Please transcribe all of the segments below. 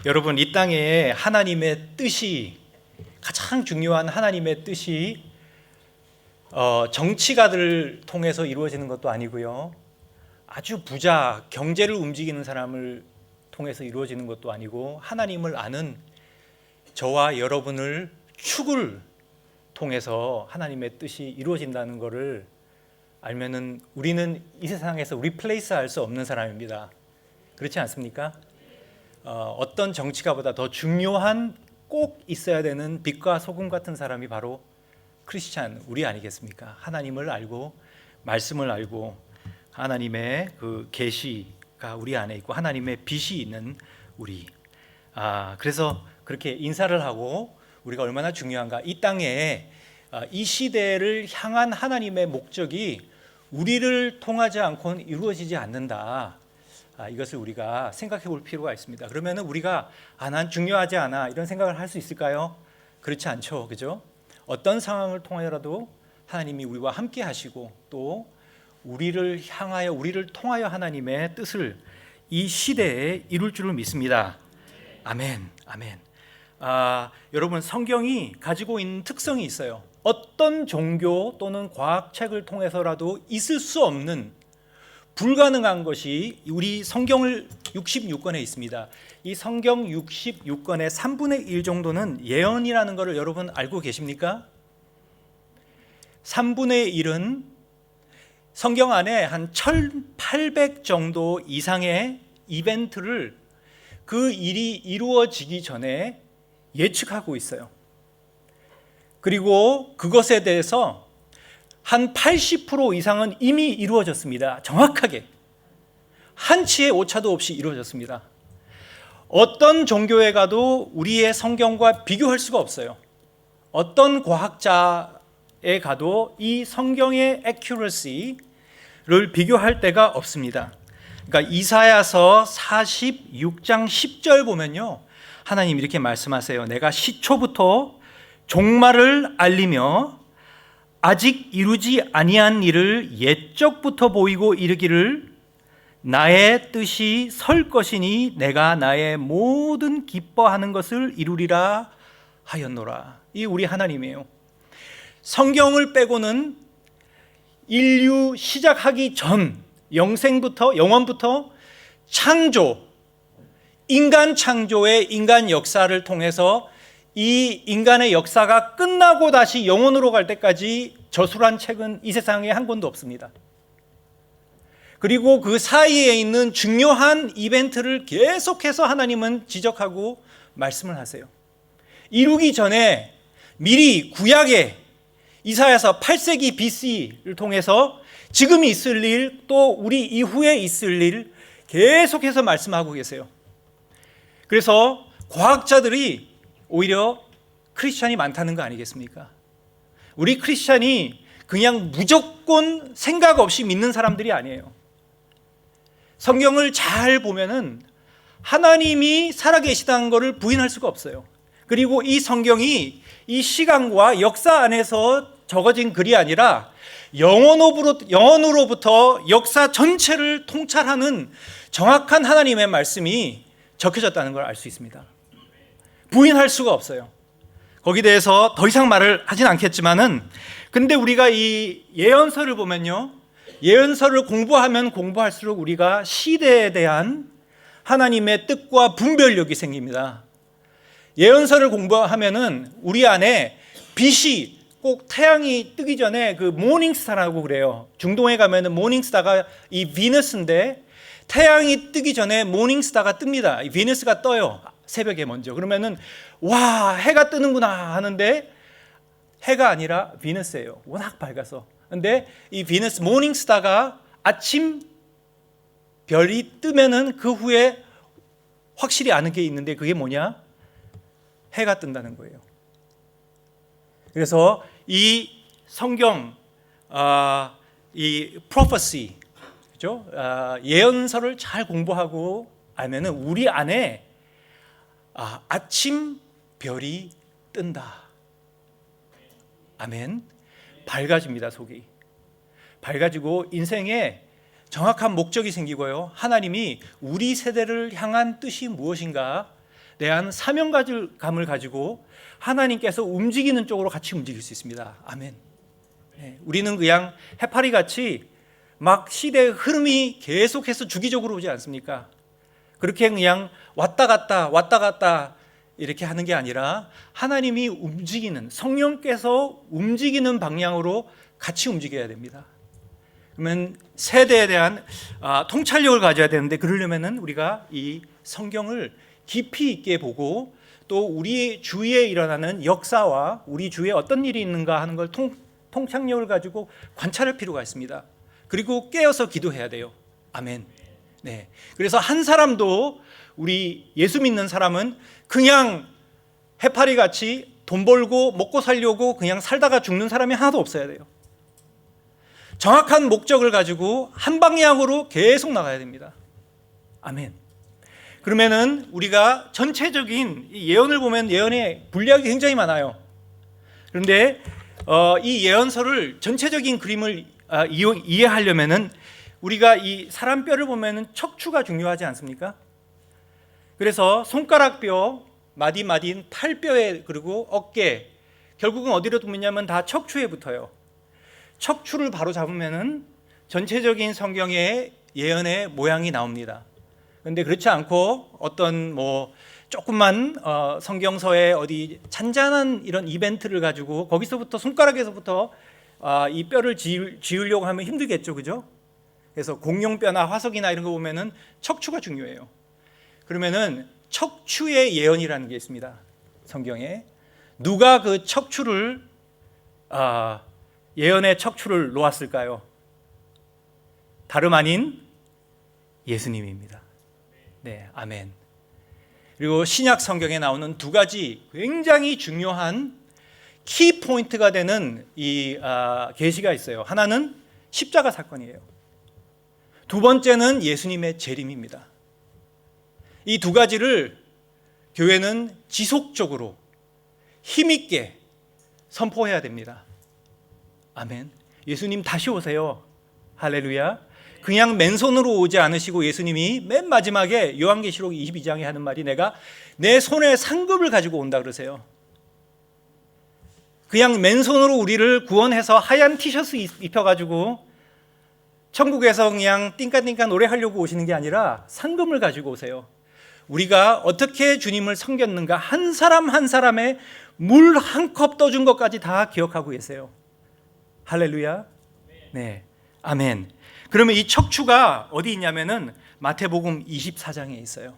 여러분, 이 땅에 하나님의 뜻이, 가장 중요한 하나님의 뜻이 정치가들을 통해서 이루어지는 것도 아니고요, 아주 부자, 경제를 움직이는 사람을 통해서 이루어지는 것도 아니고, 하나님을 아는 저와 여러분을 축을 통해서 하나님의 뜻이 이루어진다는 것을 알면은 우리는 이 세상에서 리플레이스 할 수 없는 사람입니다. 그렇지 않습니까? 어떤 정치가보다 더 중요한, 꼭 있어야 되는 빛과 소금 같은 사람이 바로 크리스찬, 우리 아니겠습니까? 하나님을 알고 말씀을 알고 하나님의 그 계시가 우리 안에 있고 하나님의 빛이 있는 우리. 그래서 그렇게 인사를 하고 우리가 얼마나 중요한가. 이 땅에 이 시대를 향한 하나님의 목적이 우리를 통하지 않고는 이루어지지 않는다. 이것을 우리가 생각해 볼 필요가 있습니다. 그러면 우리가 난 중요하지 않아 이런 생각을 할 수 있을까요? 그렇지 않죠, 그죠? 어떤 상황을 통하여라도 하나님이 우리와 함께 하시고 또 우리를 향하여, 우리를 통하여 하나님의 뜻을 이 시대에 이룰 줄을 믿습니다. 아멘, 아멘. 여러분, 성경이 가지고 있는 특성이 있어요. 어떤 종교 또는 과학책을 통해서라도 있을 수 없는, 불가능한 것이 우리 성경을 66권에 있습니다. 이 성경 66권의 3분의 1 정도는 예언이라는 것을 여러분 알고 계십니까? 3분의 1은 성경 안에 한 1800 정도 이상의 이벤트를 그 일이 이루어지기 전에 예측하고 있어요. 그리고 그것에 대해서 한 80% 이상은 이미 이루어졌습니다. 정확하게 한치의 오차도 없이 이루어졌습니다. 어떤 종교에 가도 우리의 성경과 비교할 수가 없어요. 어떤 과학자에 가도 이 성경의 accuracy를 비교할 데가 없습니다. 그러니까 이사야서 46장 10절 보면요, 하나님 이렇게 말씀하세요. 내가 시초부터 종말을 알리며 아직 이루지 아니한 일을 옛적부터 보이고 이르기를 나의 뜻이 설 것이니 내가 나의 모든 기뻐하는 것을 이루리라 하였노라. 이 우리 하나님이에요. 성경을 빼고는 인류 시작하기 전, 영원부터 창조, 인간 창조의 인간 역사를 통해서 이 인간의 역사가 끝나고 다시 영원으로 갈 때까지 저술한 책은 이 세상에 한 권도 없습니다. 그리고 그 사이에 있는 중요한 이벤트를 계속해서 하나님은 지적하고 말씀을 하세요. 이루기 전에 미리 구약에 이사야서 8세기 BC를 통해서 지금 있을 일, 또 우리 이후에 있을 일 계속해서 말씀하고 계세요. 그래서 과학자들이 오히려 크리스찬이 많다는 거 아니겠습니까? 우리 크리스찬이 그냥 무조건 생각 없이 믿는 사람들이 아니에요. 성경을 잘 보면은 하나님이 살아계시다는 것을 부인할 수가 없어요. 그리고 이 성경이 이 시간과 역사 안에서 적어진 글이 아니라 영원으로부터 역사 전체를 통찰하는 정확한 하나님의 말씀이 적혀졌다는 걸 알 수 있습니다. 부인할 수가 없어요. 거기에 대해서 더 이상 말을 하진 않겠지만은, 근데 우리가 이 예언서를 보면요, 예언서를 공부하면 공부할수록 우리가 시대에 대한 하나님의 뜻과 분별력이 생깁니다. 예언서를 공부하면은 우리 안에 빛이, 꼭 태양이 뜨기 전에 그 모닝스타라고 그래요. 중동에 가면은 모닝스타가 이 비너스인데, 태양이 뜨기 전에 모닝스타가 뜹니다. 이 비너스가 떠요. 새벽에 먼저. 그러면은 와, 해가 뜨는구나 하는데 해가 아니라 비너스예요. 워낙 밝아서. 근데 이 비너스 모닝스타가 아침 별이 뜨면은 그 후에 확실히 아는 게 있는데, 그게 뭐냐? 해가 뜬다는 거예요. 그래서 이 성경, 이 prophecy, 그죠? 예언서를 잘 공부하고 알면은 우리 안에 아침 별이 뜬다. 아멘. 밝아집니다. 속이 밝아지고 인생에 정확한 목적이 생기고요, 하나님이 우리 세대를 향한 뜻이 무엇인가 대한 사명감을 가지고 하나님께서 움직이는 쪽으로 같이 움직일 수 있습니다. 아멘. 네, 우리는 그냥 해파리같이 막 시대의 흐름이 계속해서 주기적으로 오지 않습니까? 그렇게 그냥 왔다 갔다 이렇게 하는 게 아니라 하나님이 움직이는, 성령께서 움직이는 방향으로 같이 움직여야 됩니다. 그러면 세대에 대한 통찰력을 가져야 되는데, 그러려면은 우리가 이 성경을 깊이 있게 보고 또 우리 주위에 일어나는 역사와 우리 주위에 어떤 일이 있는가 하는 걸 통찰력을 가지고 관찰할 필요가 있습니다. 그리고 깨어서 기도해야 돼요. 아멘. 네. 그래서 한 사람도, 우리 예수 믿는 사람은 그냥 해파리 같이 돈 벌고 먹고 살려고 그냥 살다가 죽는 사람이 하나도 없어야 돼요. 정확한 목적을 가지고 한 방향으로 계속 나가야 됩니다. 아멘. 그러면은 우리가 전체적인 예언을 보면 예언의 분량이 굉장히 많아요. 그런데 이 예언서를 전체적인 그림을 이해하려면은 우리가 이 사람 뼈를 보면은 척추가 중요하지 않습니까? 그래서 손가락뼈, 마디마딘, 팔뼈에, 그리고 어깨, 결국은 어디로 붙냐면 다 척추에 붙어요. 척추를 바로 잡으면은 전체적인 성경의 예언의 모양이 나옵니다. 그런데 그렇지 않고 어떤 조금만 성경서에 어디 잔잔한 이런 이벤트를 가지고 거기서부터, 손가락에서부터 이 뼈를 지으려고 하면 힘들겠죠, 그죠? 그래서 공룡뼈나 화석이나 이런 거 보면은 척추가 중요해요. 그러면은 척추의 예언이라는 게 있습니다, 성경에. 누가 그 척추를 예언의 척추를 놓았을까요? 다름 아닌 예수님입니다. 네, 아멘. 그리고 신약 성경에 나오는 두 가지 굉장히 중요한 키 포인트가 되는 이 계시가 있어요. 하나는 십자가 사건이에요. 두 번째는 예수님의 재림입니다. 이 두 가지를 교회는 지속적으로 힘있게 선포해야 됩니다. 아멘. 예수님 다시 오세요. 할렐루야. 그냥 맨손으로 오지 않으시고, 예수님이 맨 마지막에 요한계시록 22장에 하는 말이, 내가 내 손에 상급을 가지고 온다 그러세요. 그냥 맨손으로 우리를 구원해서 하얀 티셔츠 입혀가지고 천국에서 그냥 띵까띵까 노래하려고 오시는 게 아니라 상금을 가지고 오세요. 우리가 어떻게 주님을 섬겼는가, 한 사람 한 사람의 물 한 컵 떠준 것까지 다 기억하고 계세요. 할렐루야. 네, 아멘. 그러면 이 척추가 어디 있냐면은 마태복음 24장에 있어요.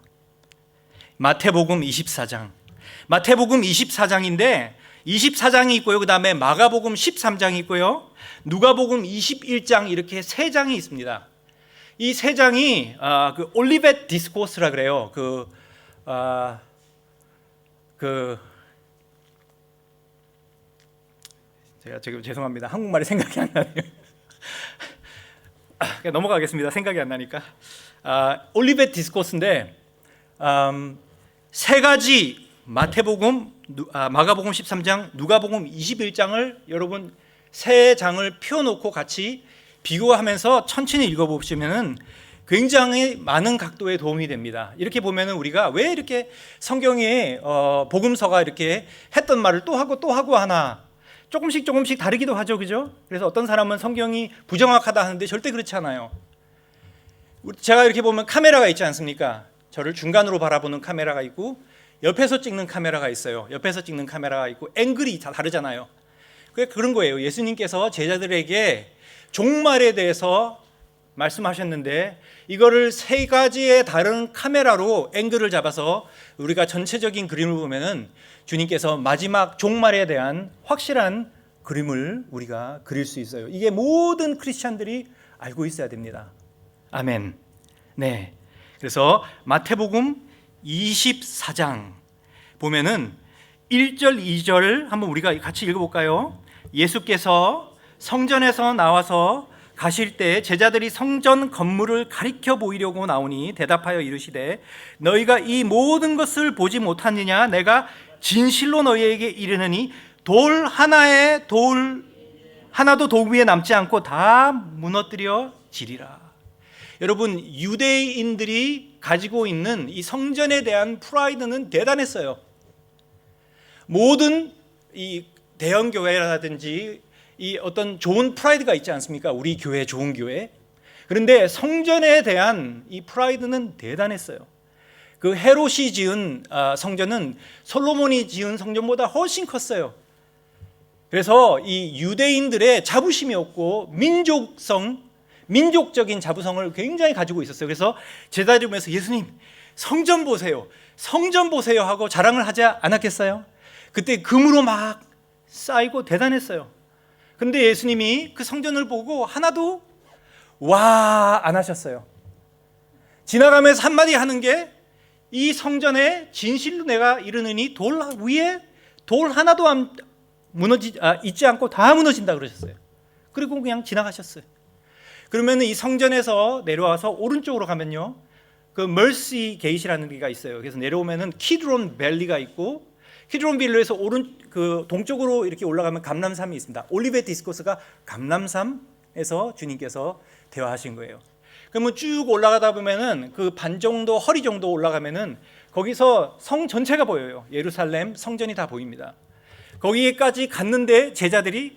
마태복음 24장. 마태복음 24장인데 24장이 있고요. 그다음에 마가복음 13장이 있고요. 누가복음 21장, 이렇게 세 장이 있습니다. 이 세 장이 그 올리벳 디스코스라 그래요. 제가 지금 죄송합니다. 한국말이 생각이 안 나네요. 그냥 넘어가겠습니다. 생각이 안 나니까. 올리벳 디스코스인데 세 가지, 마태복음, 마가복음 13장, 누가복음 21장을 여러분 세 장을 펴놓고 같이 비교하면서 천천히 읽어보시면은 굉장히 많은 각도에 도움이 됩니다. 이렇게 보면은 우리가 왜 이렇게 성경에 복음서가 이렇게 했던 말을 또 하고 하나, 조금씩 다르기도 하죠, 그죠? 그래서 어떤 사람은 성경이 부정확하다 하는데 절대 그렇지 않아요. 제가 이렇게 보면 카메라가 있지 않습니까? 저를 중간으로 바라보는 카메라가 있고 옆에서 찍는 카메라가 있어요. 옆에서 찍는 카메라가 있고 앵글이 다 다르잖아요. 그런 거예요. 예수님께서 제자들에게 종말에 대해서 말씀하셨는데 이거를 세 가지의 다른 카메라로 앵글을 잡아서 우리가 전체적인 그림을 보면은 주님께서 마지막 종말에 대한 확실한 그림을 우리가 그릴 수 있어요. 이게 모든 크리스찬들이 알고 있어야 됩니다. 아멘. 네. 그래서 마태복음 24장 보면은 1절, 2절 한번 우리가 같이 읽어볼까요? 예수께서 성전에서 나와서 가실 때 제자들이 성전 건물을 가리켜 보이려고 나오니 대답하여 이르시되 너희가 이 모든 것을 보지 못하느냐? 내가 진실로 너희에게 이르느니 돌 하나도 돌 위에 남지 않고 다 무너뜨려 지리라. 여러분, 유대인들이 가지고 있는 이 성전에 대한 프라이드는 대단했어요. 모든 이 대형 교회라든지 이 어떤 좋은 프라이드가 있지 않습니까? 우리 교회 좋은 교회. 그런데 성전에 대한 이 프라이드는 대단했어요. 그 헤롯이 지은 성전은 솔로몬이 지은 성전보다 훨씬 컸어요. 그래서 이 유대인들의 자부심이 없고 민족적인 자부성을 굉장히 가지고 있었어요. 그래서 제자리면서 예수님 성전 보세요, 성전 보세요 하고 자랑을 하지 않았겠어요? 그때 금으로 막 쌓이고 대단했어요. 근데 예수님이 그 성전을 보고 하나도 와 안 하셨어요. 지나가면서 한마디 하는 게 이 성전에 진실로 내가 이르느니 돌 위에 돌 하나도 있지 않고 다 무너진다 그러셨어요. 그리고 그냥 지나가셨어요. 그러면 이 성전에서 내려와서 오른쪽으로 가면요, 그 멀시 게이트라는 데가 있어요. 그래서 내려오면은 키드론 밸리가 있고, 키드론 밸리에서 동쪽으로 이렇게 올라가면 감람산이 있습니다. 올리베 디스코스가 감람산에서 주님께서 대화하신 거예요. 그러면 쭉 올라가다 보면은 그 반 정도, 허리 정도 올라가면은 거기서 성 전체가 보여요. 예루살렘 성전이 다 보입니다. 거기까지 갔는데 제자들이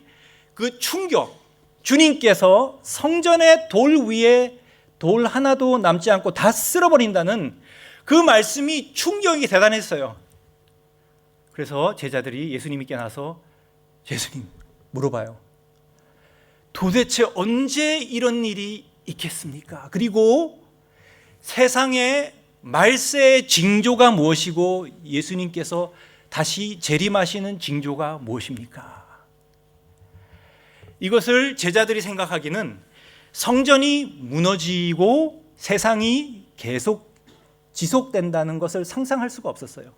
그 충격, 주님께서 성전의 돌 위에 돌 하나도 남지 않고 다 쓸어버린다는 그 말씀이 충격이 대단했어요. 그래서 제자들이 예수님께 나서 예수님 물어봐요. 도대체 언제 이런 일이 있겠습니까? 그리고 세상의 말세의 징조가 무엇이고 예수님께서 다시 재림하시는 징조가 무엇입니까? 이것을 제자들이 생각하기는 성전이 무너지고 세상이 계속 지속된다는 것을 상상할 수가 없었어요.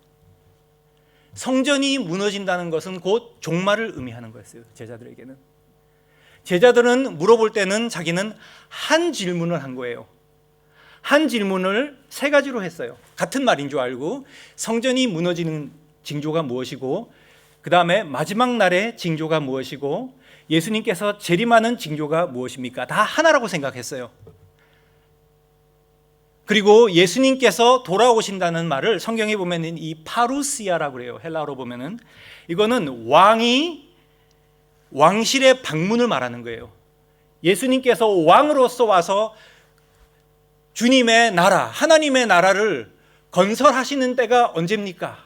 성전이 무너진다는 것은 곧 종말을 의미하는 거였어요. 제자들에게는. 제자들은 물어볼 때는 자기는 한 질문을 한 거예요. 한 질문을 세 가지로 했어요. 같은 말인 줄 알고 성전이 무너지는 징조가 무엇이고, 그 다음에 마지막 날의 징조가 무엇이고, 예수님께서 재림하는 징조가 무엇입니까? 다 하나라고 생각했어요. 그리고 예수님께서 돌아오신다는 말을 성경에 보면 이 파루시아라고 그래요. 헬라어로 보면은 이거는 왕실의 방문을 말하는 거예요. 예수님께서 왕으로서 와서 주님의 나라, 하나님의 나라를 건설하시는 때가 언제입니까?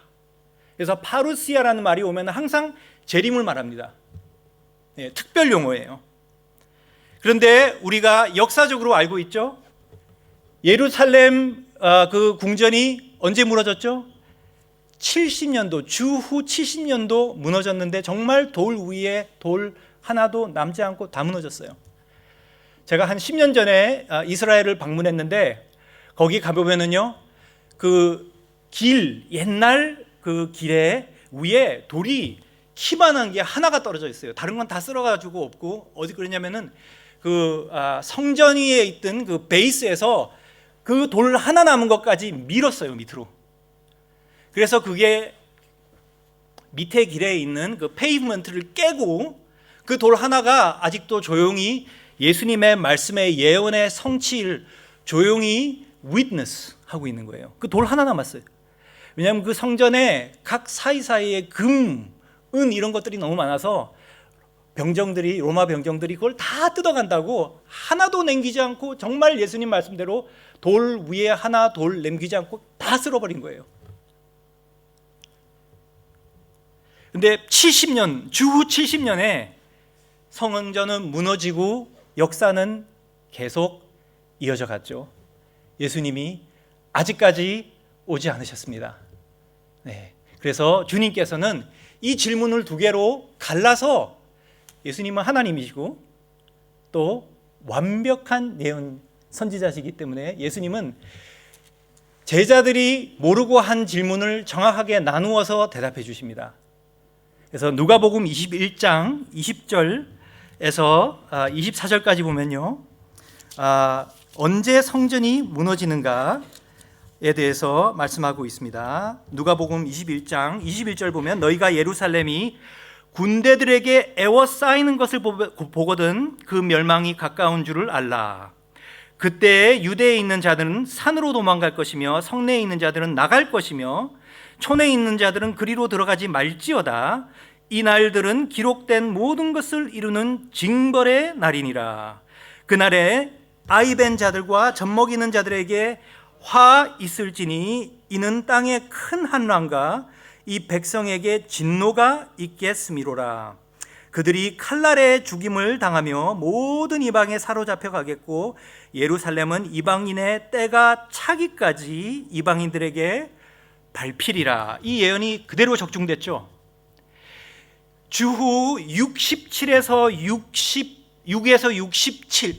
그래서 파루시아라는 말이 오면 항상 재림을 말합니다. 네, 특별 용어예요. 그런데 우리가 역사적으로 알고 있죠? 예루살렘 그 궁전이 언제 무너졌죠? 70년도, 주후 70년도 무너졌는데 정말 돌 위에 돌 하나도 남지 않고 다 무너졌어요. 제가 한 10년 전에 이스라엘을 방문했는데 거기 가보면은요, 그 옛날 그 길에 위에 돌이 키만한 게 하나가 떨어져 있어요. 다른 건 다 쓸어가지고 없고, 어디 그러냐면은 그 성전 위에 있던 그 베이스에서 그 돌 하나 남은 것까지 밀었어요, 밑으로. 그래서 그게 밑에 길에 있는 그 페이브먼트를 깨고 그 돌 하나가 아직도 조용히 예수님의 말씀의 예언의 성취를 조용히 위트너스 하고 있는 거예요. 그 돌 하나 남았어요. 왜냐하면 그 성전에 각 사이사이에 금, 은 이런 것들이 너무 많아서 로마 병정들이 그걸 다 뜯어간다고 하나도 남기지 않고 정말 예수님 말씀대로 돌 위에 하나 돌 남기지 않고 다 쓸어버린 거예요. 근데 주후 70년에 성전은 무너지고 역사는 계속 이어져 갔죠. 예수님이 아직까지 오지 않으셨습니다. 네. 그래서 주님께서는 이 질문을 두 개로 갈라서, 예수님은 하나님이시고 또 완벽한 예언 선지자시기 때문에 예수님은 제자들이 모르고 한 질문을 정확하게 나누어서 대답해 주십니다. 그래서 누가복음 21장 20절에서 24절까지 보면요, 언제 성전이 무너지는가에 대해서 말씀하고 있습니다. 누가복음 21장 21절 보면 너희가 예루살렘이 군대들에게 애워싸이는 것을 보거든 그 멸망이 가까운 줄을 알라. 그때 유대에 있는 자들은 산으로 도망갈 것이며 성내에 있는 자들은 나갈 것이며 촌에 있는 자들은 그리로 들어가지 말지어다. 이 날들은 기록된 모든 것을 이루는 징벌의 날이니라. 그날에 아이벤 자들과 젖먹이는 자들에게 화 있을지니 이는 땅에 큰 환난과 이 백성에게 진노가 있겠음이로라. 그들이 칼날에 죽임을 당하며 모든 이방에 사로잡혀 가겠고 예루살렘은 이방인의 때가 차기까지 이방인들에게 밟히리라. 이 예언이 그대로 적중됐죠. 주후 67에서 66에서 67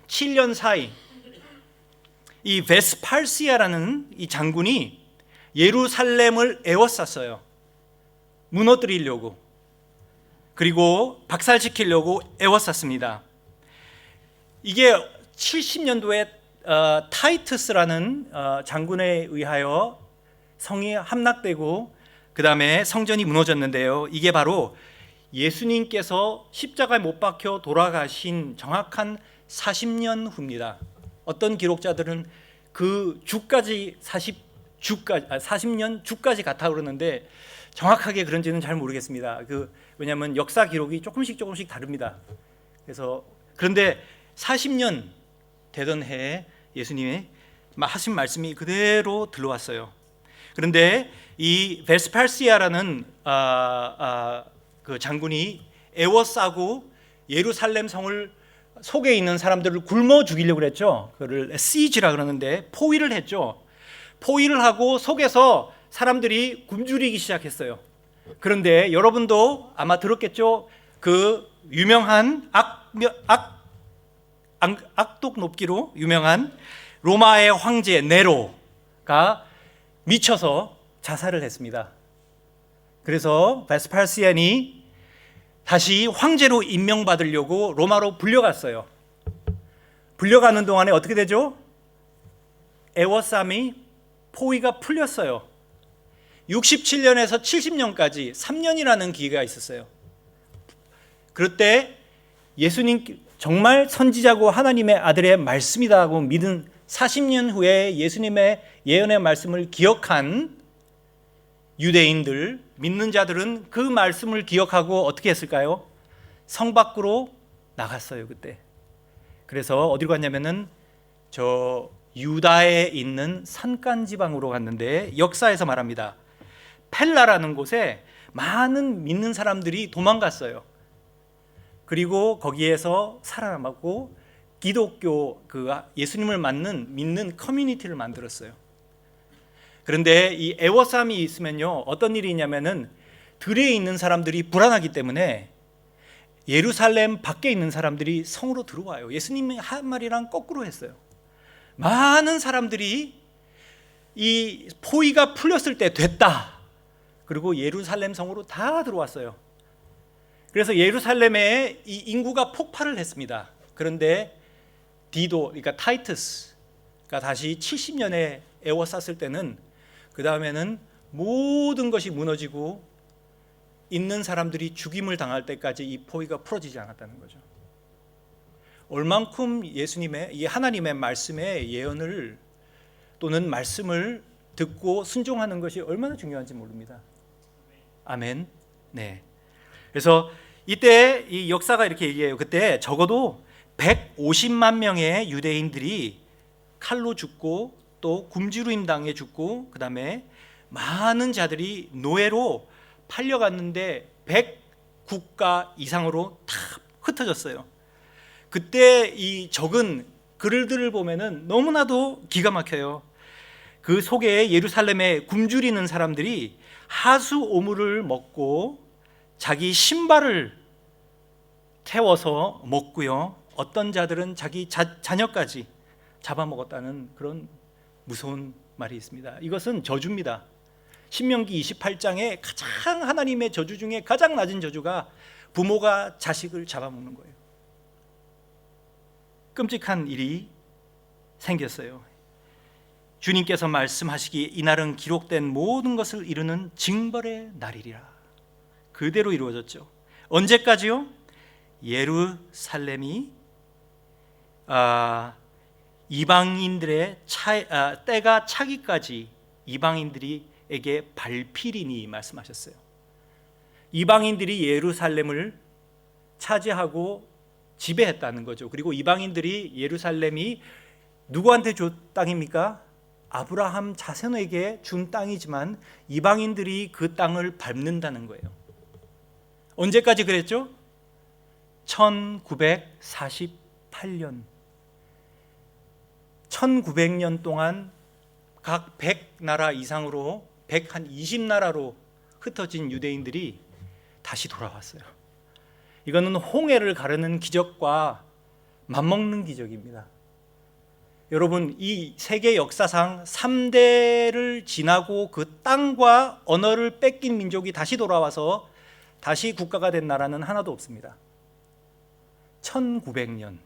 7년 사이 이 베스팔시아라는 이 장군이 예루살렘을 에워쌌어요. 무너뜨리려고, 그리고 박살시키려고 에워쌌습니다. 이게 70년도에 타이투스라는 장군에 의하여 성이 함락되고 그 다음에 성전이 무너졌는데요. 이게 바로 예수님께서 십자가에 못 박혀 돌아가신 정확한 40년 후입니다. 어떤 기록자들은 그 주까지 40년 주까지 같아 그러는데 정확하게 그런지는 잘 모르겠습니다. 왜냐하면 역사 기록이 조금씩 다릅니다. 그래서 그런데 40년 되던 해에 예수님이 하신 말씀이 그대로 들어왔어요. 그런데 이 베스팔시아라는 그 장군이 에워싸고 예루살렘 성을 속에 있는 사람들을 굶어 죽이려고 그랬죠. 그를 시지라 그러는데 포위를 했죠. 포위를 하고 속에서 사람들이 굶주리기 시작했어요. 그런데 여러분도 아마 들었겠죠. 그 유명한 악독 높기로 유명한 로마의 황제 네로가 미쳐서 자살을 했습니다. 그래서 베스팔시안이 다시 황제로 임명받으려고 로마로 불려갔어요. 불려가는 동안에 어떻게 되죠? 에워쌈이 포위가 풀렸어요. 67년에서 70년까지 3년이라는 기회가 있었어요. 그때 예수님 정말 선지자고 하나님의 아들의 말씀이다고 믿은 40년 후에 예수님의 예언의 말씀을 기억한 유대인들, 믿는 자들은 그 말씀을 기억하고 어떻게 했을까요? 성 밖으로 나갔어요. 그때. 그래서 어디로 갔냐면은 저 유다에 있는 산간 지방으로 갔는데 역사에서 말합니다. 펠라라는 곳에 많은 믿는 사람들이 도망갔어요. 그리고 거기에서 살아남았고 기독교 예수님을 믿는 커뮤니티를 만들었어요. 그런데 이 애워쌈이 있으면요 어떤 일이 있냐면은 들에 있는 사람들이 불안하기 때문에 예루살렘 밖에 있는 사람들이 성으로 들어와요. 예수님이 한 말이랑 거꾸로 했어요. 많은 사람들이 이 포위가 풀렸을 때 됐다. 그리고 예루살렘 성으로 다 들어왔어요. 그래서 예루살렘에 이 인구가 폭발을 했습니다. 그런데 그러니까 타이투스가 다시 70년에 에워쌌을 때는 그 다음에는 모든 것이 무너지고 있는 사람들이 죽임을 당할 때까지 이 포위가 풀어지지 않았다는 거죠. 얼만큼 예수님의 이 하나님의 말씀의 예언을 또는 말씀을 듣고 순종하는 것이 얼마나 중요한지 모릅니다. 아멘. 네. 그래서 이때 이 역사가 이렇게 얘기해요. 그때 적어도 150만 명의 유대인들이 칼로 죽고 또 굶주림 당해 죽고 그 다음에 많은 자들이 노예로 팔려갔는데 100국가 이상으로 다 흩어졌어요. 그때 이 적은 글들을 보면은 너무나도 기가 막혀요. 그 속에 예루살렘에 굶주리는 사람들이 하수 오물을 먹고 자기 신발을 태워서 먹고요. 어떤 자들은 자기 자녀까지 잡아먹었다는 그런 무서운 말이 있습니다. 이것은 저주입니다. 신명기 28장에 가장 하나님의 저주 중에 가장 낮은 저주가 부모가 자식을 잡아먹는 거예요. 끔찍한 일이 생겼어요. 주님께서 말씀하시기에 이날은 기록된 모든 것을 이루는 징벌의 날이리라. 그대로 이루어졌죠. 언제까지요? 예루살렘이 이방인들의 때가 차기까지 이방인들에게 발필이니 말씀하셨어요. 이방인들이 예루살렘을 차지하고 지배했다는 거죠. 그리고 이방인들이 예루살렘이 누구한테 준 땅입니까? 아브라함 자손에게 준 땅이지만 이방인들이 그 땅을 밟는다는 거예요. 언제까지 그랬죠? 1948년 1900년 동안 각 100나라 이상으로 120나라로 흩어진 유대인들이 다시 돌아왔어요. 이거는 홍해를 가르는 기적과 맞먹는 기적입니다. 여러분, 이 세계 역사상 3대를 지나고 그 땅과 언어를 뺏긴 민족이 다시 돌아와서 다시 국가가 된 나라는 하나도 없습니다. 1900년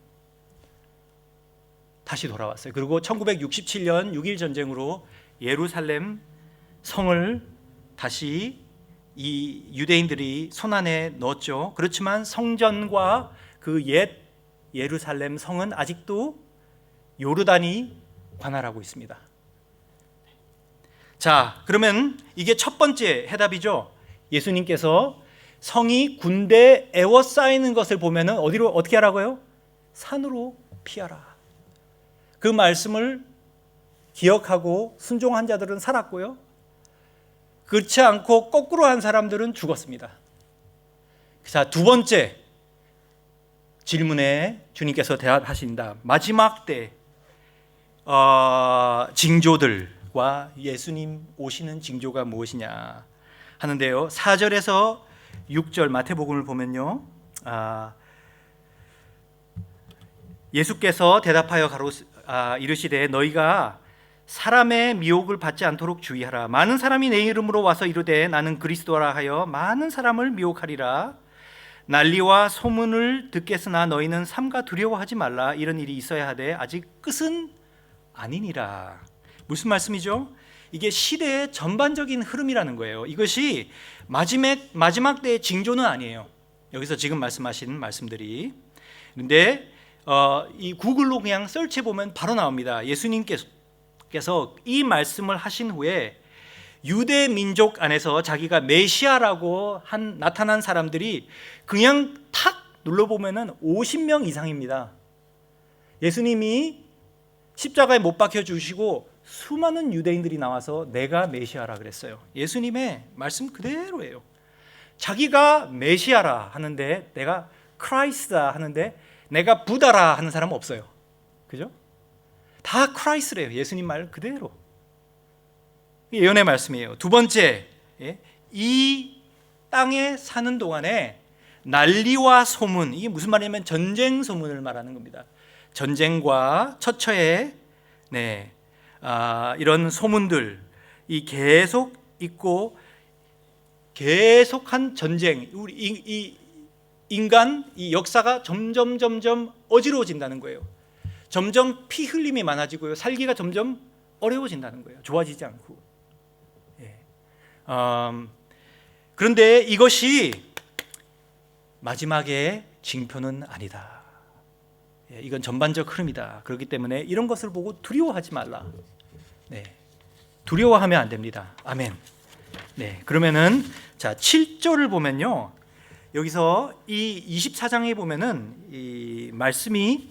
다시 돌아왔어요. 그리고 1967년 6.1 전쟁으로 예루살렘 성을 다시 이 유대인들이 손안에 넣었죠. 그렇지만 성전과 그 옛 예루살렘 성은 아직도 요르단이 관할하고 있습니다. 자, 그러면 이게 첫 번째 해답이죠. 예수님께서 성이 군대에 에워싸이는 것을 보면은 어디로 어떻게 하라고요? 산으로 피하라. 그 말씀을 기억하고 순종한 자들은 살았고요. 그렇지 않고 거꾸로 한 사람들은 죽었습니다. 자, 두 번째 질문에 주님께서 대답하신다. 마지막 때 징조들과 예수님 오시는 징조가 무엇이냐 하는데요. 4절에서 6절 마태복음을 보면요, 예수께서 대답하여 이르시되 너희가 사람의 미혹을 받지 않도록 주의하라. 많은 사람이 내 이름으로 와서 이르되 나는 그리스도라 하여 많은 사람을 미혹하리라. 난리와 소문을 듣겠으나 너희는 삼가 두려워하지 말라. 이런 일이 있어야 하되 아직 끝은 아니니라. 무슨 말씀이죠? 이게 시대의 전반적인 흐름이라는 거예요. 이것이 마지막 때의 징조는 아니에요. 여기서 지금 말씀하신 말씀들이. 그런데 이 구글로 그냥 설치해 보면 바로 나옵니다. 예수님께서 이 말씀을 하신 후에 유대 민족 안에서 자기가 메시아라고 나타난 사람들이 그냥 탁 눌러보면은 50명 이상입니다. 예수님이 십자가에 못 박혀 주시고 수많은 유대인들이 나와서 내가 메시아라 그랬어요. 예수님의 말씀 그대로예요. 자기가 메시아라 하는데, 내가 크라이스트다 하는데, 내가 부다라 하는 사람은 없어요. 그죠? 다 크라이스트래요. 예수님 말 그대로. 예언의 말씀이에요. 두 번째, 이 땅에 사는 동안에 난리와 소문, 이게 무슨 말이냐면 전쟁 소문을 말하는 겁니다. 전쟁과 처처에 이런 소문들, 이 계속 있고 계속한 전쟁, 이 인간 이 역사가 점점 어지러워진다는 거예요. 점점 피 흘림이 많아지고요, 살기가 점점 어려워진다는 거예요. 좋아지지 않고. 그런데 이것이 마지막의 징표는 아니다. 이건 전반적 흐름이다. 그렇기 때문에 이런 것을 보고 두려워하지 말라. 두려워하면 안 됩니다. 아멘. 그러면은 자 7절을 보면요, 여기서 이 24장에 보면은 이 말씀이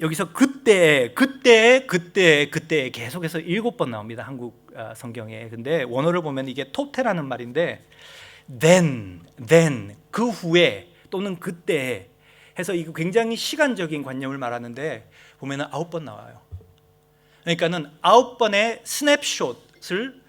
여기서 그때 계속해서 7번 나옵니다. 한국 성경에. 근데 원어를 보면 이게 토테라는 말인데 then 그 후에 또는 그때 해서 이거 굉장히 시간적인 관념을 말하는데 보면은 9번 나와요. 그러니까는 9번의 스냅샷을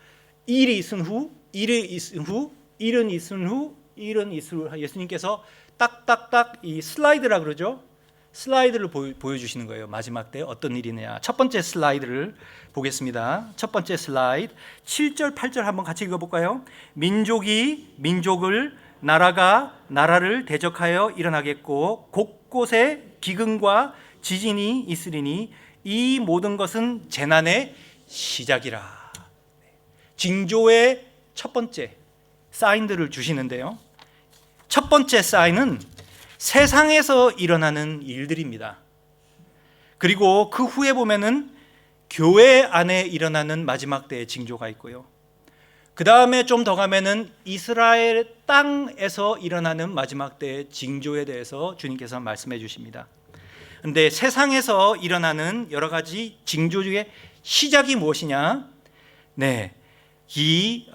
일이 있은 후, 일이 있은 후, 일은 있은 후, 일은 있은 후, 예수님께서 딱딱딱 이 슬라이드라 그러죠. 슬라이드를 보여주시는 거예요. 마지막 때 어떤 일이냐. 첫 번째 슬라이드를 보겠습니다. 첫 번째 슬라이드 7절 8절 한번 같이 읽어볼까요? 민족이 민족을, 나라가 나라를 대적하여 일어나겠고 곳곳에 기근과 지진이 있으리니 이 모든 것은 재난의 시작이라. 징조의 첫 번째 사인들을 주시는데요, 첫 번째 사인은 세상에서 일어나는 일들입니다. 그리고 그 후에 보면은 교회 안에 일어나는 마지막 때의 징조가 있고요. 그 다음에 좀 더 가면은 이스라엘 땅에서 일어나는 마지막 때의 징조에 대해서 주님께서 말씀해 주십니다. 근데 세상에서 일어나는 여러 가지 징조 중에 시작이 무엇이냐? 네, 이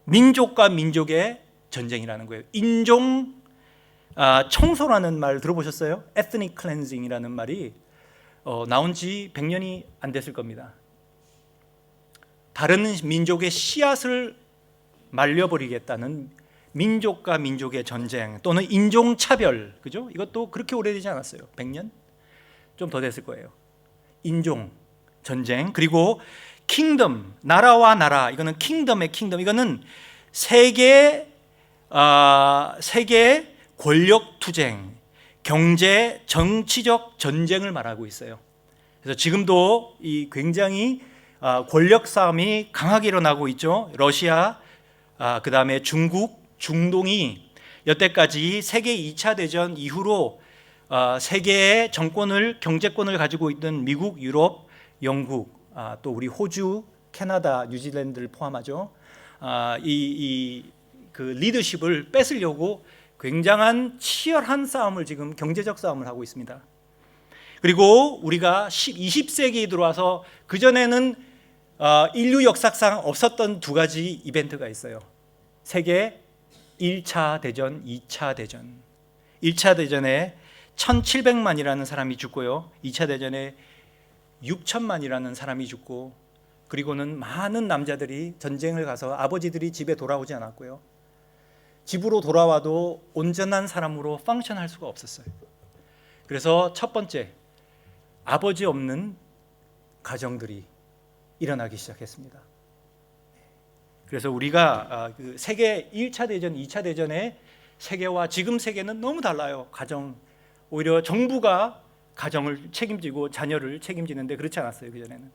민족과 민족의 전쟁이라는 거예요. 인종 청소라는 말 들어보셨어요? Ethnic cleansing이라는 말이 나온 지 100년이 안 됐을 겁니다. 다른 민족의 씨앗을 말려버리겠다는 민족과 민족의 전쟁 또는 인종차별, 그죠? 이것도 그렇게 오래되지 않았어요. 100년? 좀 더 됐을 거예요. 인종, 전쟁, 그리고 킹덤, 나라와 나라, 이거는 킹덤의 킹덤, 이거는 세계 권력 투쟁, 경제, 정치적 전쟁을 말하고 있어요. 그래서 지금도 이 굉장히 권력 싸움이 강하게 일어나고 있죠. 러시아, 그 다음에 중국, 중동이 여태까지 세계 2차 대전 이후로 세계의 정권을, 경제권을 가지고 있던 미국, 유럽, 영국, 또 우리 호주, 캐나다, 뉴질랜드를 포함하죠. 그 리더십을 뺏으려고 굉장한 치열한 싸움을, 지금 경제적 싸움을 하고 있습니다. 그리고 우리가 20세기에 들어와서 그전에는 인류 역사상 없었던 두 가지 이벤트가 있어요. 세계 1차 대전, 2차 대전. 1차 대전에 1700만이라는 사람이 죽고요. 2차 대전에 6천만이라는 사람이 죽고, 그리고는 많은 남자들이 전쟁을 가서 아버지들이 집에 돌아오지 않았고요. 집으로 돌아와도 온전한 사람으로 펑션할 수가 없었어요. 그래서 첫 번째, 아버지 없는 가정들이 일어나기 시작했습니다. 그래서 우리가 그 세계 1차 대전, 2차 대전의 세계와 지금 세계는 너무 달라요. 가정, 오히려 정부가 가정을 책임지고 자녀를 책임지는데 그렇지 않았어요. 그전에는.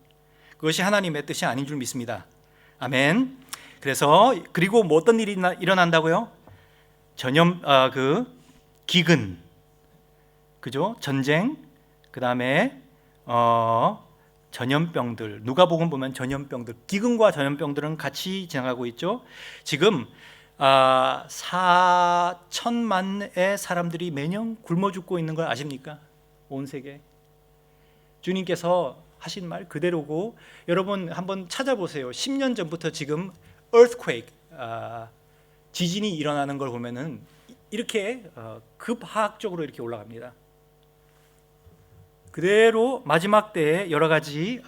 그것이 하나님의 뜻이 아닌 줄 믿습니다. 아멘. 그래서 그리고 뭐 어떤 일이 일어난다고요? 기근, 그죠? 전쟁, 그 다음에 전염병들. 누가복음 보면 전염병들, 기근과 전염병들은 같이 지나가고 있죠. 지금 4천만의 사람들이 매년 굶어 죽고 있는 걸 아십니까? 온 세계. 주님께서 하신 말 그대로고, 여러분 한번 찾아보세요. 10년 전부터 지금 earthquake, 지진이 일어나는 걸 보면은 이렇게 급하학적으로 이렇게 올라갑니다. 그대로 마지막 때에 여러 가지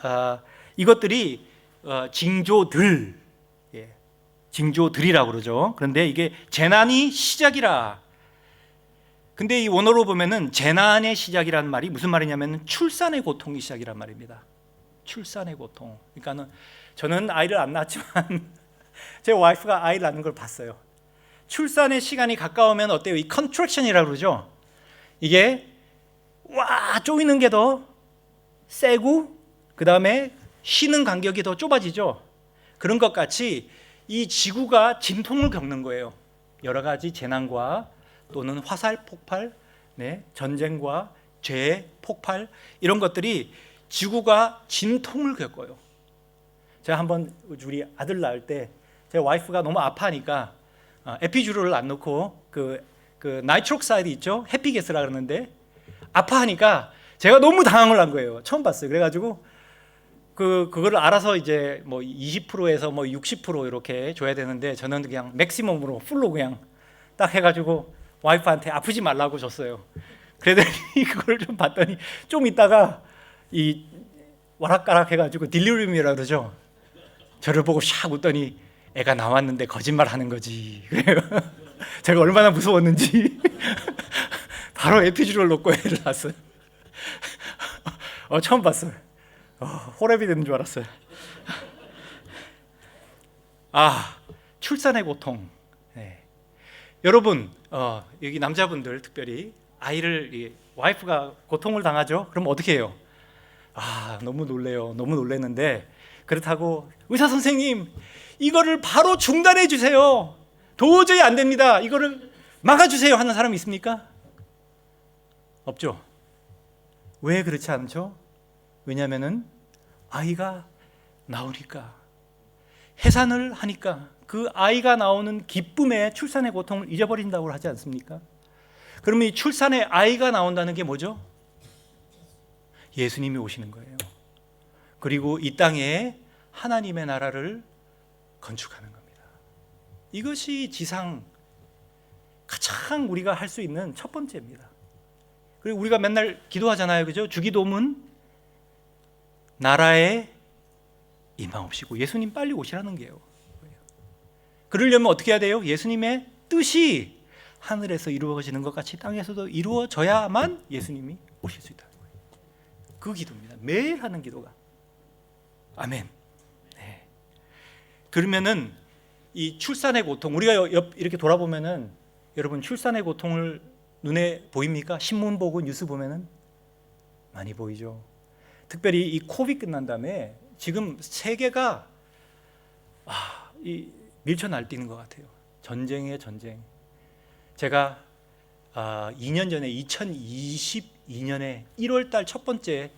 이것들이 징조들이라고 그러죠. 그런데 이게 재난이 시작이라. 근데 이 원어로 보면은 재난의 시작이라는 말이 무슨 말이냐면 출산의 고통이 시작이란 말입니다. 출산의 고통. 그러니까는 저는 아이를 안 낳았지만 제 와이프가 아이를 낳는 걸 봤어요. 출산의 시간이 가까우면 어때요? 이 컨트랙션이라고 그러죠. 이게 쪼이는 게 더 세고, 그 다음에 쉬는 간격이 더 좁아지죠. 그런 것 같이 이 지구가 진통을 겪는 거예요. 여러 가지 재난과 또는 화살 폭발, 전쟁과 죄 폭발, 이런 것들이 지구가 진통을 겪어요. 제가 한번 우리 아들 낳을 때 제 와이프가 너무 아파하니까 에피주로를 안 넣고 그 나이트록사이드 있죠? 해피게스라 그러는데 아파하니까 제가 너무 당황을 한 거예요. 처음 봤어요. 그래가지고 그거를 알아서 이제 뭐 20%에서 뭐 60% 이렇게 줘야 되는데 저는 그냥 맥시멈으로 풀로 그냥 딱 해가지고 와이프한테 아프지 말라고 줬어요. 그러더니 그걸 좀 봤더니 좀 있다가 이 와락가락 해가지고 딜리리움이라고 그러죠. 저를 보고 샥 웃더니 애가 나왔는데 거짓말하는 거지. 그래요. 제가 얼마나 무서웠는지 바로 에피주로를 놓고 애를 낳았어요. 처음 봤어요. 호랩이 되는 줄 알았어요. 출산의 고통. 여러분, 여기 남자분들 특별히 아이를, 와이프가 고통을 당하죠. 그럼 어떻게 해요? 너무 놀래요. 너무 놀랐는데, 그렇다고 의사 선생님 이거를 바로 중단해 주세요. 도저히 안 됩니다. 이거를 막아주세요 하는 사람이 있습니까? 없죠. 왜 그렇지 않죠? 왜냐하면은 아이가 나오니까, 해산을 하니까 그 아이가 나오는 기쁨에 출산의 고통을 잊어버린다고 하지 않습니까? 그러면 이 출산에 아이가 나온다는 게 뭐죠? 예수님이 오시는 거예요. 그리고 이 땅에 하나님의 나라를 건축하는 겁니다. 이것이 지상 가장 우리가 할 수 있는 첫 번째입니다. 그리고 우리가 맨날 기도하잖아요, 그죠? 주기도문 나라에 임하옵시고, 예수님 빨리 오시라는 게요. 그러려면 어떻게 해야 돼요? 예수님의 뜻이 하늘에서 이루어지는 것 같이 땅에서도 이루어져야만 예수님이 오실 수 있다는 거예요. 그 기도입니다. 매일 하는 기도가. 아멘. 네. 그러면은 이 출산의 고통, 우리가 이렇게 돌아보면은, 여러분 출산의 고통을 눈에 보입니까? 신문 보고 뉴스 보면은 많이 보이죠. 특별히 이 코비드 끝난 다음에 지금 세계가 밀쳐 날뛰는 것 같아요. 전쟁의 전쟁. 제가 2년 전에 2022년에 1월 달 첫 번째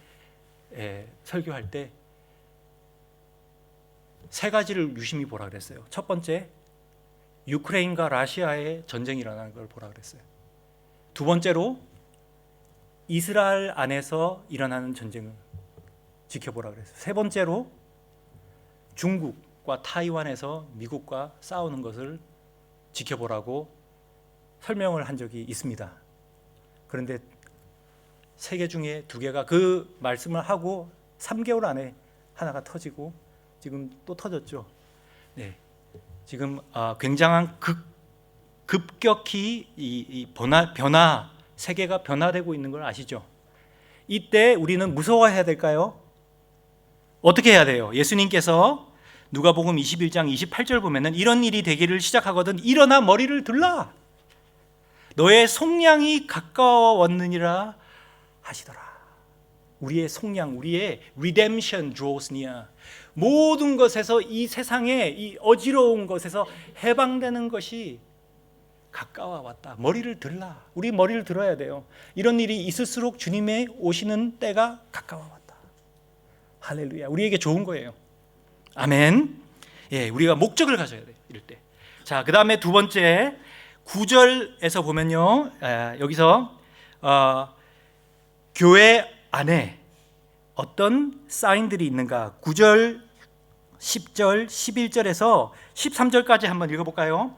설교할 때 세 가지를 유심히 보라 그랬어요. 첫 번째, 유크레인과 러시아의 전쟁이 일어나는 걸 보라 그랬어요. 두 번째로, 이스라엘 안에서 일어나는 전쟁을 지켜보라 그랬어요. 세 번째로, 중국과 타이완에서 미국과 싸우는 것을 지켜보라고 설명을 한 적이 있습니다. 그런데 세 개 중에 두 개가, 그 말씀을 하고 3개월 안에 하나가 터지고 지금 또 터졌죠. 네. 지금 굉장한 급격히 이 변화, 세계가 변화되고 있는 걸 아시죠? 이때 우리는 무서워해야 될까요? 어떻게 해야 돼요? 예수님께서 누가복음 21장 28절 보면은 이런 일이 되기를 시작하거든 일어나 머리를 들라, 너의 속량이 가까웠느니라 하시더라. 우리의 속량, 우리의 redemption draws near. 모든 것에서, 이 세상의 이 어지러운 것에서 해방되는 것이 가까워 왔다. 머리를 들라. 우리 머리를 들어야 돼요. 이런 일이 있을수록 주님의 오시는 때가 가까워 왔다. 할렐루야. 우리에게 좋은 거예요. 아멘. 예, 우리가 목적을 가져야 돼요, 이럴 때. 자, 그 다음에 두 번째 9절에서 보면요, 여기서 교회 안에 어떤 사인들이 있는가? 9절, 10절, 11절에서 13절까지 한번 읽어볼까요?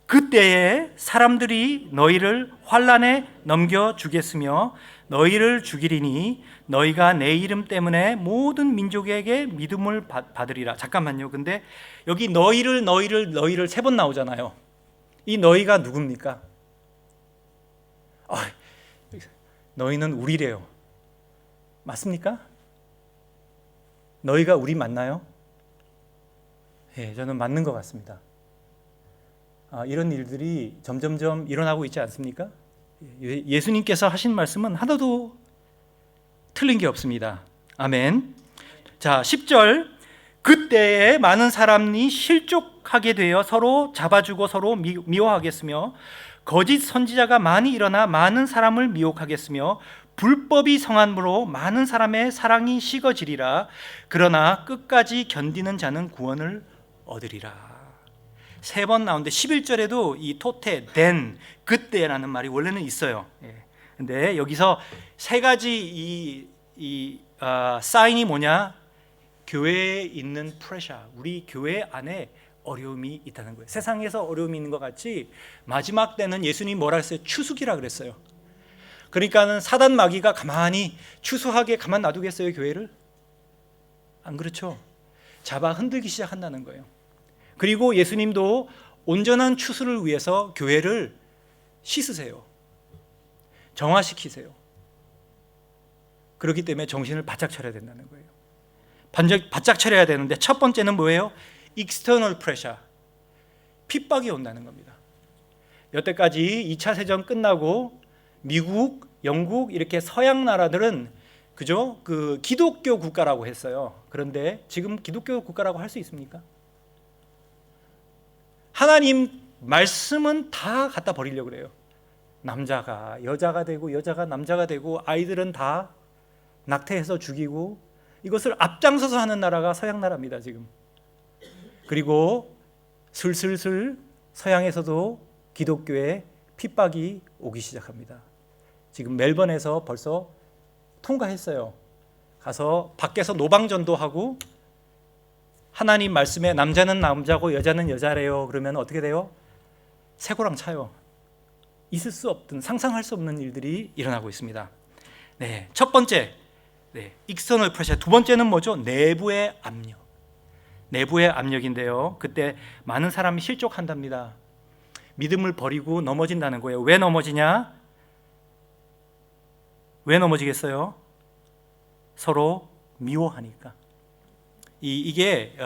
그때에 사람들이 너희를 환난에 넘겨주겠으며 너희를 죽이리니 너희가 내 이름 때문에 모든 민족에게 믿음을 받으리라. 잠깐만요. 근데 여기 너희를 세 번 나오잖아요. 이 너희가 누굽니까? 너희는 우리래요. 맞습니까? 너희가 우리 맞나요? 예, 저는 맞는 것 같습니다. 이런 일들이 점점점 일어나고 있지 않습니까? 예수님께서 하신 말씀은 하나도 틀린 게 없습니다. 아멘. 자, 10절. 그때에 많은 사람이 실족하게 되어 서로 잡아주고 서로 미워하겠으며 거짓 선지자가 많이 일어나 많은 사람을 미혹하겠으며 불법이 성함으로 많은 사람의 사랑이 식어지리라. 그러나 끝까지 견디는 자는 구원을 얻으리라. 세 번 나오는데 11절에도 이 토테, 된, 그때라는 말이 원래는 있어요. 근데 여기서 세 가지 사인이 뭐냐? 교회에 있는 프레셔, 우리 교회 안에 어려움이 있다는 거예요. 세상에서 어려움이 있는 것 같이 마지막 때는 예수님이 뭐라 했어요? 추수기라 그랬어요. 그러니까는 사단 마귀가 가만히 추수하게 가만 놔두겠어요, 교회를? 안 그렇죠? 잡아 흔들기 시작한다는 거예요. 그리고 예수님도 온전한 추수를 위해서 교회를 씻으세요. 정화시키세요. 그렇기 때문에 정신을 바짝 차려야 된다는 거예요. 바짝 차려야 되는데 첫 번째는 뭐예요? external pressure, 핍박이 온다는 겁니다. 여태까지 2차 세전 끝나고 미국, 영국 이렇게 서양 나라들은 그죠? 그 기독교 국가라고 했어요. 그런데 지금 기독교 국가라고 할 수 있습니까? 하나님 말씀은 다 갖다 버리려고 그래요. 남자가 여자가 되고 여자가 남자가 되고 아이들은 다 낙태해서 죽이고 이것을 앞장서서 하는 나라가 서양 나라입니다 지금. 그리고 슬슬슬 서양에서도 기독교에 핍박이 오기 시작합니다. 지금 멜번에서 벌써 통과했어요. 가서 밖에서 노방전도 하고 하나님 말씀에 남자는 남자고 여자는 여자래요. 그러면 어떻게 돼요? 새고랑 차요. 있을 수 없던, 상상할 수 없는 일들이 일어나고 있습니다. 네, 첫 번째, 익스터널 프레셔. 두 번째는 뭐죠? 내부의 압력. 내부의 압력인데요. 그때 많은 사람이 실족한답니다. 믿음을 버리고 넘어진다는 거예요. 왜 넘어지냐? 왜 넘어지겠어요? 서로 미워하니까. 이게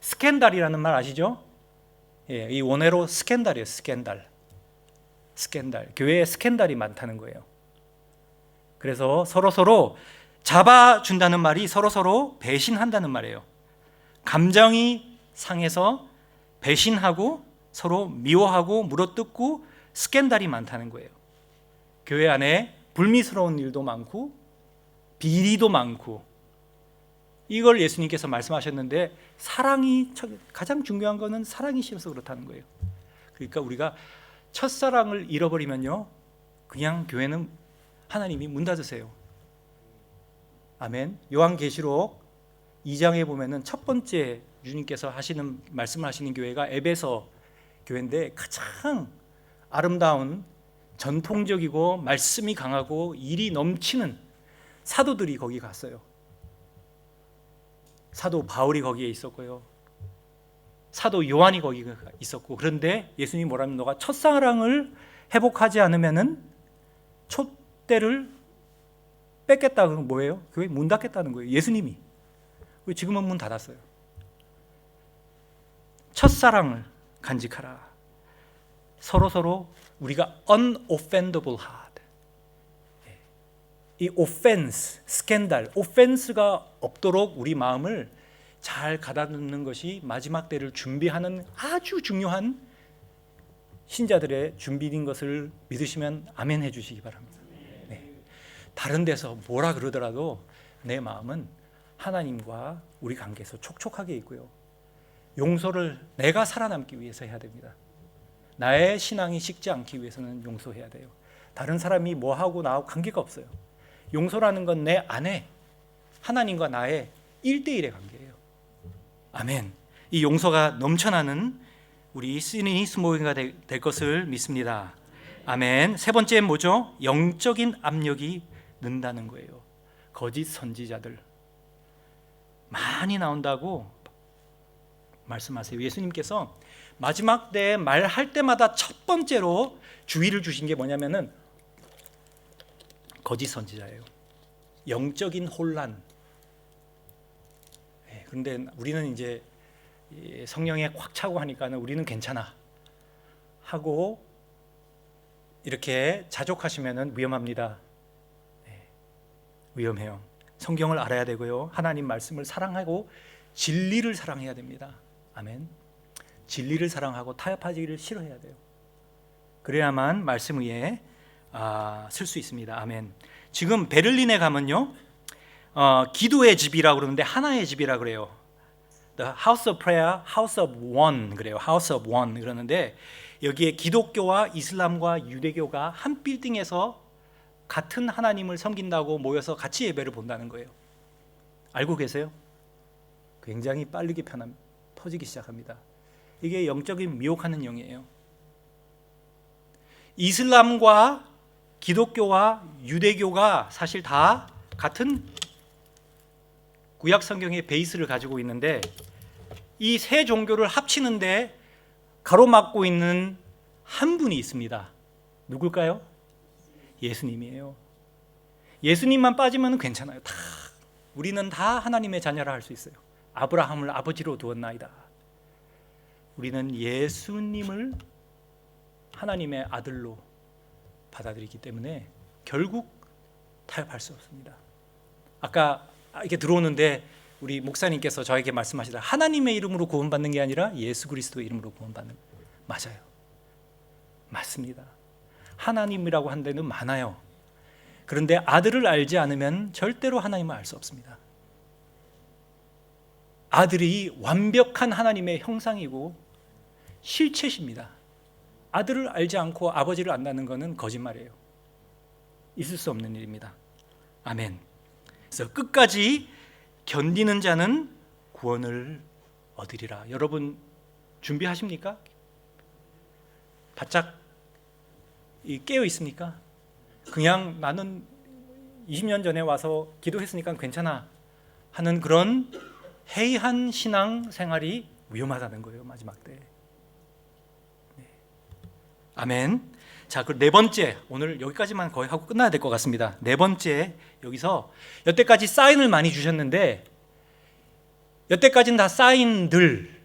스캔들이라는 말 아시죠? 예, 이 원어로 스캔들이에요. 스캔들. 교회에 스캔들이 많다는 거예요. 그래서 서로 잡아준다는 말이 서로 배신한다는 말이에요. 감정이 상해서 배신하고 서로 미워하고 물어뜯고 스캔들이 많다는 거예요. 교회 안에 불미스러운 일도 많고 비리도 많고, 이걸 예수님께서 말씀하셨는데 사랑이 가장 중요한 거는 사랑이 싫어서 그렇다는 거예요. 그러니까 우리가 첫사랑을 잃어버리면요, 그냥 교회는 하나님이 문 닫으세요. 아멘. 요한계시록 2장에 보면은 첫 번째 주님께서 하시는 말씀을 하시는 교회가 에베소 교회인데, 가장 아름다운 전통적이고 말씀이 강하고 일이 넘치는 사도들이 거기 갔어요. 사도 바울이 거기에 있었고요, 사도 요한이 거기 있었고. 그런데 예수님이 뭐라면, 너가 첫사랑을 회복하지 않으면은 촛대를 뺏겠다. 그건 뭐예요? 교회 문 닫겠다는 거예요. 예수님이. 지금은 문 닫았어요. 첫사랑을 간직하라. 서로 우리가 unoffendable heart. 이 offense, 스캔들, offense가 없도록 우리 마음을 잘 가다듬는 것이 마지막 때를 준비하는 아주 중요한 신자들의 준비된 것을 믿으시면 아멘 해주시기 바랍니다. 네. 다른 데서 뭐라 그러더라도 내 마음은 하나님과 우리 관계에서 촉촉하게 있고요, 용서를 내가 살아남기 위해서 해야 됩니다. 나의 신앙이 식지 않기 위해서는 용서해야 돼요. 다른 사람이 뭐하고 나하고 관계가 없어요. 용서라는 건 내 안에 하나님과 나의 1대1의 관계예요. 아멘. 이 용서가 넘쳐나는 우리 시드니 스모잉가 될 것을 믿습니다. 아멘. 세 번째는 뭐죠? 영적인 압력이 는다는 거예요. 거짓 선지자들 많이 나온다고 말씀하세요. 예수님께서 마지막 때에 말할 때마다 첫 번째로 주의를 주신 게 뭐냐면은 거짓 선지자예요. 영적인 혼란. 그런데 우리는 이제 성령에 꽉 차고 하니까는 우리는 괜찮아 하고 이렇게 자족하시면은 위험합니다. 위험해요. 성경을 알아야 되고요, 하나님 말씀을 사랑하고 진리를 사랑해야 됩니다. 아멘. 진리를 사랑하고 타협하기를 싫어해야 돼요. 그래야만 말씀 위에 쓸 수 있습니다. 아멘. 지금 베를린에 가면요, 기도의 집이라고 그러는데 하나의 집이라고 그래요. The House of Prayer, House of One 그래요. House of One 그러는데, 여기에 기독교와 이슬람과 유대교가 한 빌딩에서 같은 하나님을 섬긴다고 모여서 같이 예배를 본다는 거예요. 알고 계세요? 굉장히 빠르게 퍼지기 시작합니다. 이게 영적인 미혹하는 영이에요. 이슬람과 기독교와 유대교가 사실 다 같은 구약 성경의 베이스를 가지고 있는데, 이 세 종교를 합치는데 가로막고 있는 한 분이 있습니다. 누굴까요? 예수님이에요. 예수님만 빠지면 괜찮아요. 우리는 다 하나님의 자녀라 할 수 있어요. 아브라함을 아버지로 두었나이다. 우리는 예수님을 하나님의 아들로 받아들이기 때문에 결국 타협할 수 없습니다. 아까 이렇게 들어오는데 우리 목사님께서 저에게 말씀하시다, 하나님의 이름으로 구원받는 게 아니라 예수 그리스도의 이름으로 구원받는. 맞아요. 맞습니다. 하나님이라고 한 데는 많아요. 그런데 아들을 알지 않으면 절대로 하나님을 알 수 없습니다. 아들이 완벽한 하나님의 형상이고 실체십니다. 아들을 알지 않고 아버지를 안다는 것은 거짓말이에요. 있을 수 없는 일입니다. 아멘. 그래서 끝까지 견디는 자는 구원을 얻으리라. 여러분 준비하십니까? 바짝 깨어 있습니까? 그냥 나는 20년 전에 와서 기도했으니까 괜찮아 하는 그런 해이한 신앙 생활이 위험하다는 거예요. 마지막 때. 네. 아멘. 자, 그 네 번째, 오늘 여기까지만 거의 하고 끝나야 될 것 같습니다. 네 번째, 여기서 여태까지 사인을 많이 주셨는데 여태까지는 다 사인들,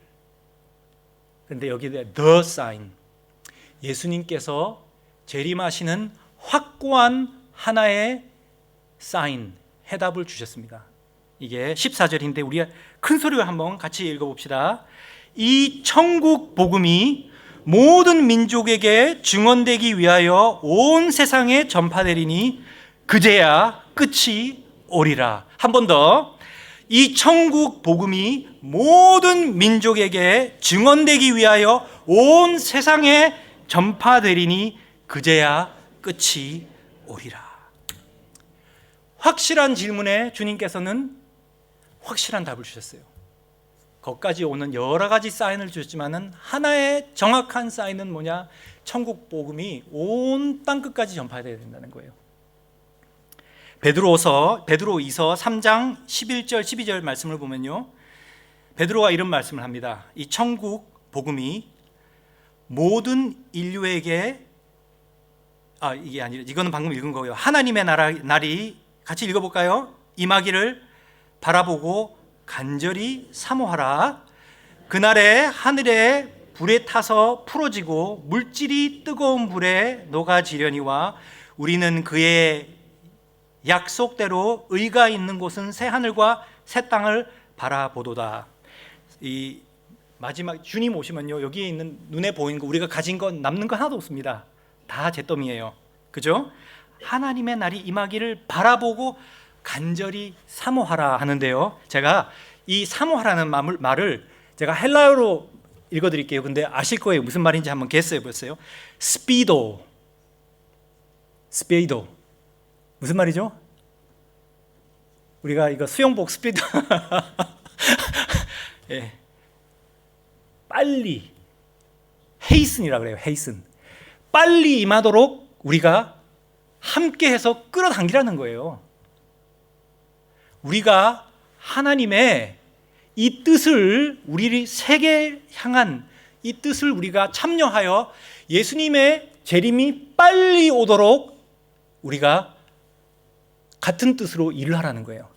그런데 여기에 the sign, 예수님께서 재림하시는 확고한 하나의 사인, 해답을 주셨습니다. 이게 14절인데 우리 큰 소리로 한번 같이 읽어봅시다. 이 천국 복음이 모든 민족에게 증언되기 위하여 온 세상에 전파되리니 그제야 끝이 오리라. 한 번 더. 이 천국 복음이 모든 민족에게 증언되기 위하여 온 세상에 전파되리니 그제야 끝이 오리라. 확실한 질문에 주님께서는 확실한 답을 주셨어요. 거기까지 오는 여러 가지 사인을 주셨지만은 하나의 정확한 사인은 뭐냐? 천국 복음이 온 땅 끝까지 전파되어야 된다는 거예요. 베드로서 3장 11절 12절 말씀을 보면요, 베드로가 이런 말씀을 합니다. 이 천국 복음이 모든 인류에게, 이게 아니라 이거는 방금 읽은 거고요. 하나님의 날이 같이 읽어볼까요? 임하기를 바라보고 간절히 사모하라. 그날에 하늘에 불에 타서 풀어지고 물질이 뜨거운 불에 녹아지려니와 우리는 그의 약속대로 의가 있는 곳은 새 하늘과 새 땅을 바라보도다. 이 마지막 주님 오시면요, 여기에 있는 눈에 보이는 거, 우리가 가진 건 남는 거 하나도 없습니다. 다 잿더미예요. 그죠? 하나님의 날이 임하기를 바라보고 간절히 사모하라 하는데요, 제가 이 사모하라는 말을 제가 헬라어로 읽어드릴게요. 근데 아실 거예요. 무슨 말인지 한번 게스해 보세요. 스피도 무슨 말이죠? 우리가 이거 수영복 스피드 예. 빨리, 헤이슨이라 그래요. 헤이슨. 빨리 임하도록 우리가 함께해서 끌어당기라는 거예요. 우리가 하나님의 이 뜻을, 우리 세계 향한 이 뜻을 우리가 참여하여 예수님의 재림이 빨리 오도록 우리가 같은 뜻으로 일을 하라는 거예요.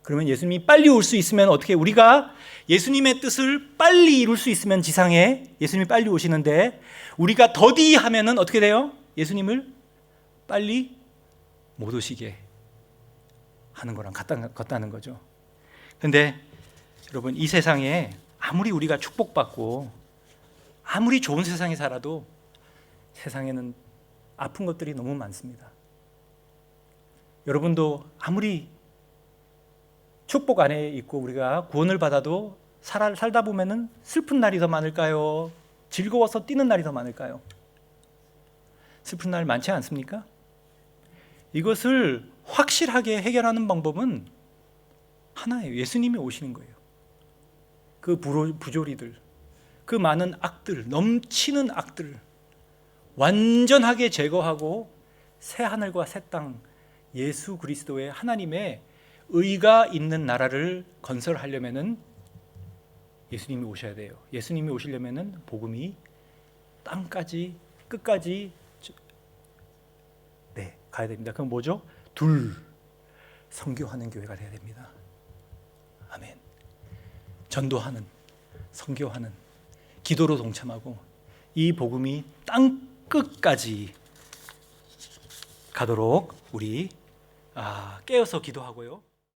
그러면 예수님이 빨리 올 수 있으면 어떻게, 우리가 예수님의 뜻을 빨리 이룰 수 있으면 지상에 예수님이 빨리 오시는데, 우리가 더디 하면은 어떻게 돼요? 예수님을 빨리 못 오시게 하는 거랑 같다는 거죠. 근데 여러분, 이 세상에 아무리 우리가 축복받고 아무리 좋은 세상에 살아도 세상에는 아픈 것들이 너무 많습니다. 여러분도 아무리 축복 안에 있고 우리가 구원을 받아도 살다 보면은 슬픈 날이 더 많을까요? 즐거워서 뛰는 날이 더 많을까요? 슬픈 날 많지 않습니까? 이것을 확실하게 해결하는 방법은 하나예요. 예수님이 오시는 거예요. 그 부조리들, 그 많은 악들, 넘치는 악들 완전하게 제거하고 새 하늘과 새 땅, 예수 그리스도의 하나님의 의가 있는 나라를 건설하려면은 예수님이 오셔야 돼요. 예수님이 오시려면은 복음이 땅까지 끝까지 가야 됩니다. 그럼 뭐죠? 선교하는 교회가 돼야 됩니다. 아멘. 전도하는, 선교하는, 기도로 동참하고 이 복음이 땅 끝까지 가도록 우리 깨어서 기도하고요.